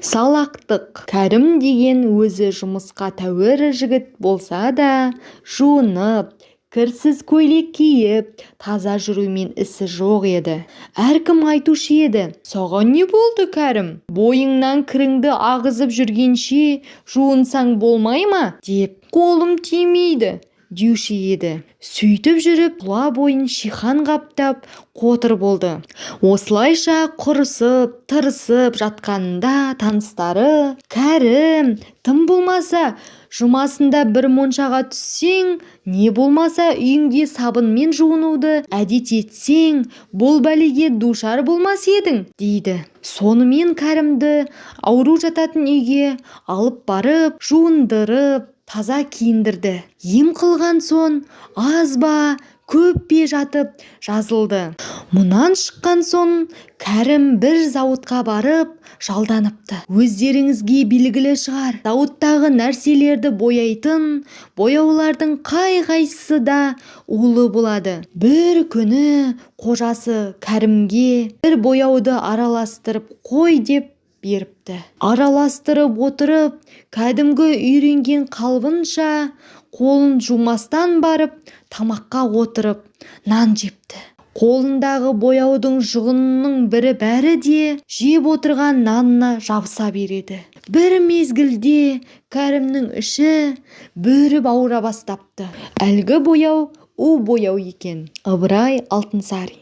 салақтық. Кәрім деген өзі жұмысқа тәуір жігіт болса да, жуынып, кірсіз көйлек киіп, таза жүрумен ісі жоқ еді. Әркім айтушы еді: «Саған не болды, Кәрім? Бойыңнан кіріңді ағызып жүргенше жуынсаң болмай ма?» деп. «Қолым тимейді» деуші еді. Сөйтіп жүріп, тұла бойын шихан қаптап, қотыр болды. Осылайша құрысып, тырысып жатқанында таныстары: «Кәрім, тым болмаса жұмасында бір моншаға түссең, не болмаса үйіңде сабынмен жуынуды әдет етсең, бұл бәлеге душар болмас едің» дейді. Сонымен Кәрімді ауру жататын үйге алып барып, жуындырып, таза киіндірді. Ем қылған соң, аз ба, көп пе жатып жазылды. Мұнан шыққан соң Кәрім бір зауытқа барып жалданыпты. Өздеріңізге белгілі шығар, зауыттағы нәрселерді бояйтын бояулардың қай-қайсысы да улы болады. Бір күні қожасы Кәрімге бір бояуды араластырып қой деп беріпті. Араластырып отырып, кәдімгі үйренген қалбынша қолын жумастан барып, тамаққа отырып, нан жепті. Қолындағы бояудың жұғынының бәрі де жеп отырған нанына жабыса береді. Бір мезгілде Кәрімнің іші бөріп ауыра бастапты. Әлгі бояу у бояу екен. Ыбырай Алтынсарин.